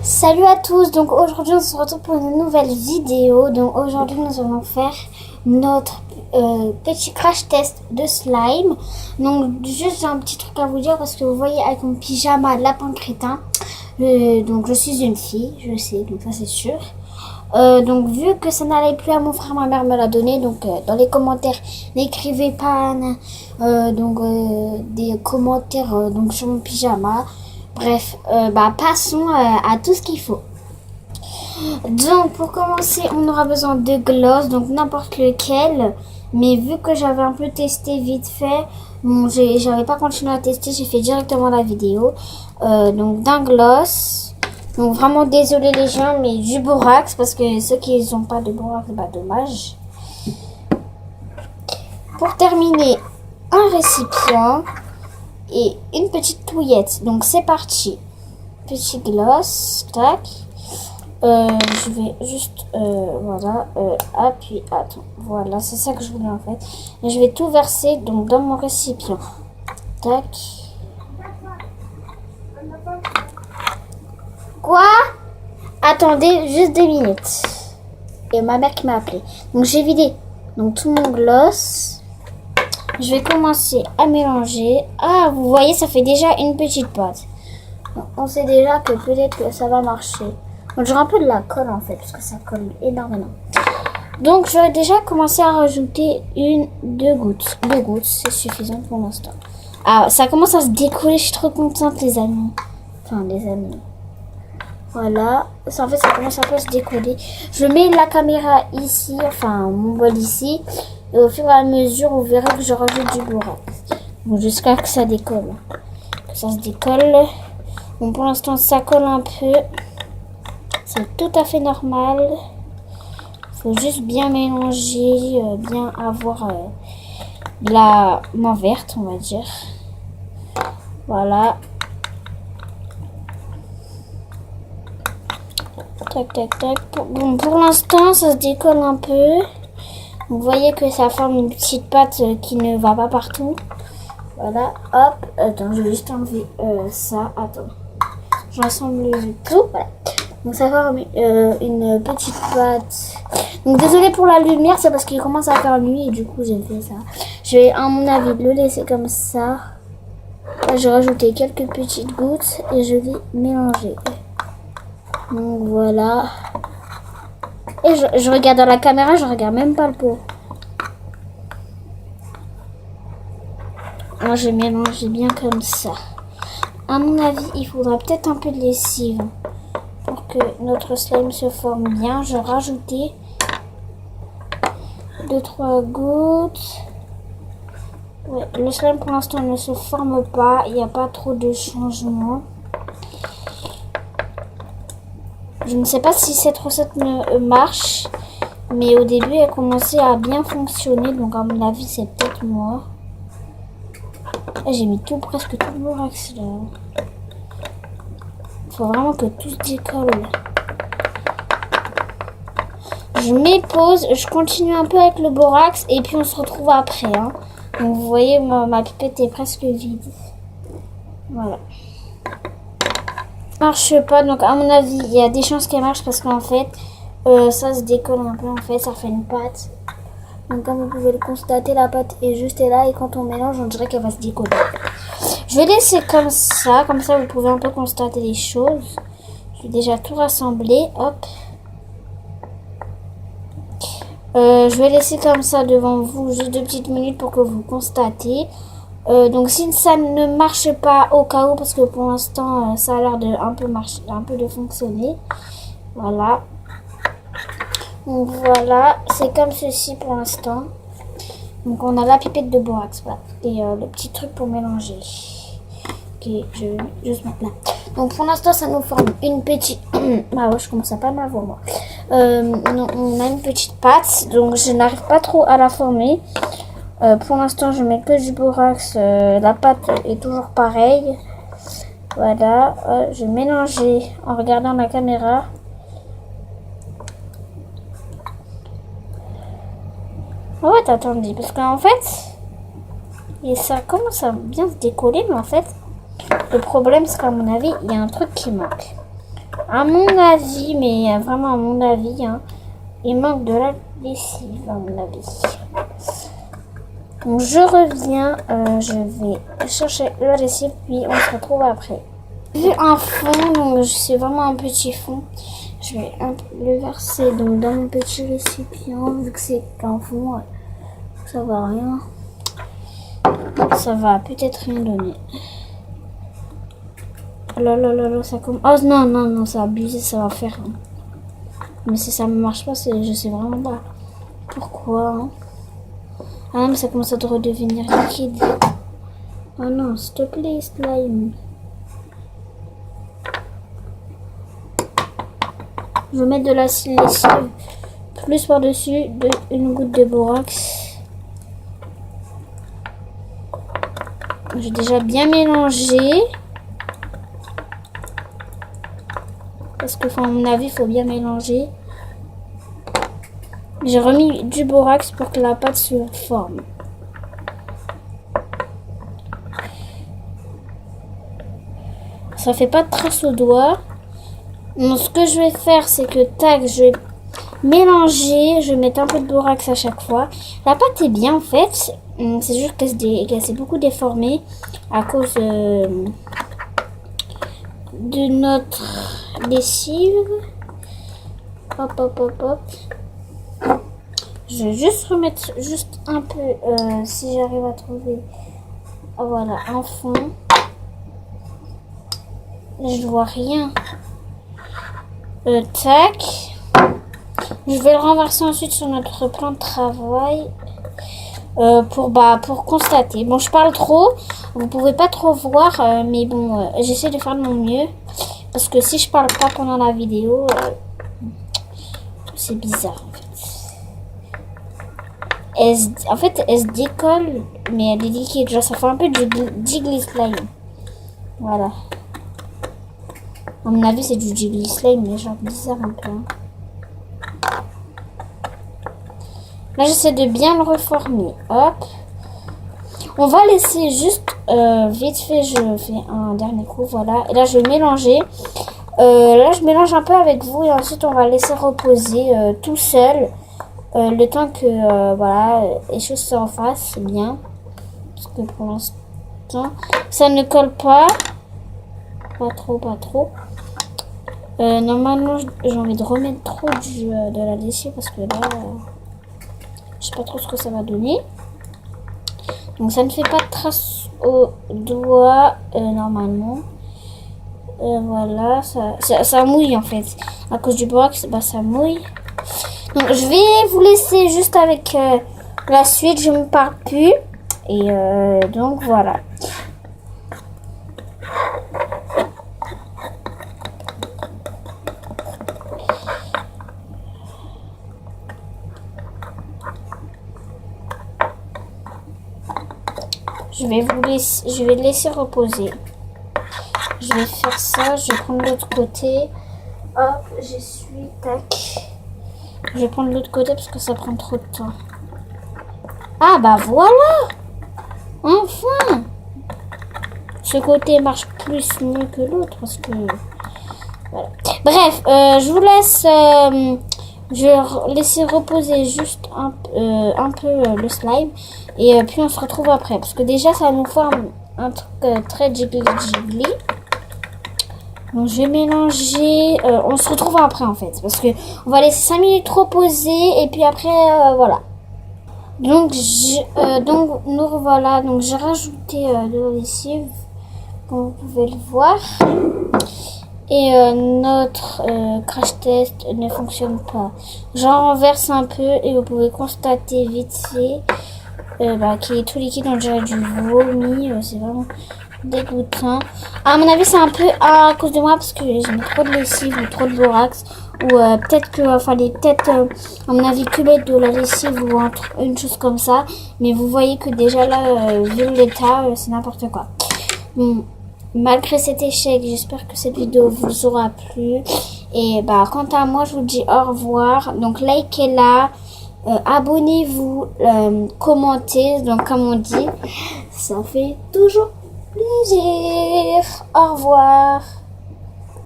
Salut à tous, donc aujourd'hui on se retrouve pour une nouvelle vidéo. Donc aujourd'hui nous allons faire notre petit crash test de slime. Donc juste j'ai un petit truc à vous dire parce que vous voyez avec mon pyjama lapin crétin, donc je suis une fille, je sais, donc ça c'est sûr. Donc vu que ça n'allait plus à mon frère, ma mère me l'a donné. Donc dans les commentaires n'écrivez pas des commentaires donc sur mon pyjama. Bref, passons à tout ce qu'il faut. Donc pour commencer on aura besoin de gloss, donc n'importe lequel. Mais vu que j'avais un peu testé vite fait, bon, j'avais pas continué à tester, j'ai fait directement la vidéo. Donc d'un gloss. Donc vraiment désolé les gens, mais du borax, parce que ceux qui n'ont pas de borax, dommage. Pour terminer, un récipient et une petite touillette. Donc c'est parti. Petit gloss, tac. Je vais juste, appuyer. Attends, voilà, c'est ça que je voulais en fait. Et je vais tout verser donc dans mon récipient. Tac. Quoi? Attendez juste 2 minutes. Et ma mère qui m'a appelé. Donc j'ai vidé donc tout mon gloss. Je vais commencer à mélanger. Ah, vous voyez, ça fait déjà une petite pâte. On sait déjà que peut-être que ça va marcher. Donc j'aurai un peu de la colle en fait, parce que ça colle énormément. Donc je vais déjà commencer à rajouter 2 gouttes. 2 gouttes, c'est suffisant pour l'instant. Ah, ça commence à se décoller, je suis trop contente les amis. Enfin les amis. Voilà, en fait ça commence un peu à se décoller. Je mets la caméra ici, enfin mon bol ici. Et au fur et à mesure, vous verrez que je rajoute du borax. Bon, jusqu'à que ça décolle. Que ça se décolle. Bon, pour l'instant, ça colle un peu. C'est tout à fait normal. Il faut juste bien mélanger, bien avoir la main verte, on va dire. Voilà. Tac, tac, tac. Bon, pour l'instant, ça se décolle un peu. Vous voyez que ça forme une petite pâte qui ne va pas partout. Voilà, hop. Attends, je vais juste enlever ça. Attends. J'assemble tout. Voilà. Donc ça forme une petite pâte. Donc désolé pour la lumière, c'est parce qu'il commence à faire nuit et du coup j'ai fait ça. Je vais à mon avis le laisser comme ça. Là, je vais rajouter quelques petites gouttes et je vais mélanger. Donc voilà. Et je regarde dans la caméra, je regarde même pas le pot. Alors je mélange bien comme ça. À mon avis, il faudra peut-être un peu de lessive pour que notre slime se forme bien. Je vais rajouter 2-3 gouttes. Ouais, le slime pour l'instant ne se forme pas. Il n'y a pas trop de changements. Je ne sais pas si cette recette marche, mais au début elle commençait à bien fonctionner, donc à mon avis c'est peut-être moi. J'ai mis presque tout le borax là. Il faut vraiment que tout se décolle. Je mets pause, je continue un peu avec le borax et puis on se retrouve après. Hein. Donc vous voyez ma pipette est presque vide. Voilà. Marche pas, donc à mon avis il y a des chances qu'elle marche parce qu'en fait ça se décolle un peu, en fait ça fait une pâte. Donc comme vous pouvez le constater, la pâte est juste là et quand on mélange on dirait qu'elle va se décoller. Je vais laisser comme ça vous pouvez un peu constater les choses. J'ai déjà tout rassemblé, hop. Je vais laisser comme ça devant vous juste 2 petites minutes pour que vous constatez. Donc si ça ne marche pas au cas où, parce que pour l'instant ça a l'air de un peu de fonctionner. Voilà. Donc voilà, c'est comme ceci pour l'instant. Donc on a la pipette de borax, voilà. Et le petit truc pour mélanger. Ok, je vais juste mettre là. Donc pour l'instant ça nous forme une petite... ah ouais, je commence à pas m'avoir moi. On a une petite pâte, donc je n'arrive pas trop à la former. Pour l'instant je mets que du borax, la pâte est toujours pareille. Voilà, je vais mélanger en regardant la caméra. Oh ouais, attendez, parce qu'en fait, et ça commence à bien se décoller, mais en fait, le problème c'est qu'à mon avis, il y a un truc qui manque. À mon avis, mais vraiment à mon avis, hein, il manque de la lessive à mon avis. Donc je reviens, je vais chercher la lessive puis on se retrouve après. J'ai un fond, donc c'est vraiment un petit fond. Je vais le verser donc dans mon petit récipient vu que c'est un fond, ça va rien. Ça va peut-être rien donner. Oh là là là là, ça commence. Oh non, non, non, ça a abusé, ça va faire. Hein. Mais si ça ne marche pas, je sais vraiment pas pourquoi. Hein. Ah non, mais ça commence à redevenir liquide. Oh non, s'il te plaît, slime. Je vais mettre de l'acide lessive plus par-dessus une goutte de borax. J'ai déjà bien mélangé. Parce que, à mon avis, il faut bien mélanger. J'ai remis du borax pour que la pâte se forme. Ça fait pas de traces au doigt. Donc, ce que je vais faire, c'est que tac, je vais mélanger. Je vais mettre un peu de borax à chaque fois. La pâte est bien en fait. C'est juste qu'elle s'est beaucoup déformée à cause de notre lessive. Hop, hop, hop, hop. Je vais juste remettre juste un peu, si j'arrive à trouver, voilà, un fond. Je vois rien. Tac. Je vais le renverser ensuite sur notre plan de travail pour constater. Bon, je parle trop, vous pouvez pas trop voir, mais bon, j'essaie de faire de mon mieux. Parce que si je parle pas pendant la vidéo, c'est bizarre en fait. Elle se décolle, mais elle est liquide. Genre, ça fait un peu du jiggly slime. Voilà. À mon avis, c'est du jiggly slime, mais genre bizarre un peu. Hein. Là, j'essaie de bien le reformer. Hop. On va laisser juste vite fait. Je fais un dernier coup. Voilà. Et là, je vais mélanger. Là, je mélange un peu avec vous. Et ensuite, on va laisser reposer tout seul. Le temps que voilà, les choses se refassent. C'est bien. Parce que pour l'instant, ça ne colle pas. Pas trop, pas trop. Normalement, j'ai envie de remettre trop de la lessive. Parce que là... je sais pas trop ce que ça va donner. Donc ça ne fait pas de traces au doigt normalement. Voilà, ça mouille en fait. À cause du borax, bah, ça mouille. Donc je vais vous laisser juste avec la suite. Je ne me parle plus. Et donc voilà. Je vais le laisser reposer. Je vais faire ça. Je vais prendre l'autre côté. Hop, j'essuie. Tac. Je vais prendre l'autre côté parce que ça prend trop de temps. Ah bah voilà. Enfin. Ce côté marche mieux que l'autre parce que... voilà. Bref, je vous laisse... je vais laisser reposer juste un peu le slime. Et puis on se retrouve après. Parce que déjà ça nous forme un truc très jiggly. Donc je vais mélanger. On se retrouve après en fait. Parce que on va laisser 5 minutes reposer. Et puis après voilà. Donc nous revoilà. Donc j'ai rajouté de la lessive. Comme vous pouvez le voir. Et notre crash test ne fonctionne pas. J'en renverse un peu et vous pouvez constater vite fait qu'il est tout liquide. On dirait du vomi. C'est vraiment dégoûtant. À mon avis, c'est un peu à cause de moi parce que j'ai mis trop de lessive ou trop de borax. Ou peut-être qu'il fallait à mon avis, que mettre de la lessive ou une chose comme ça. Mais vous voyez que déjà là, vu l'état, c'est n'importe quoi. Bon. Malgré cet échec, j'espère que cette vidéo vous aura plu. Et quant à moi, je vous dis au revoir. Donc, likez-la, abonnez-vous, commentez. Donc, comme on dit, ça fait toujours plaisir. Au revoir.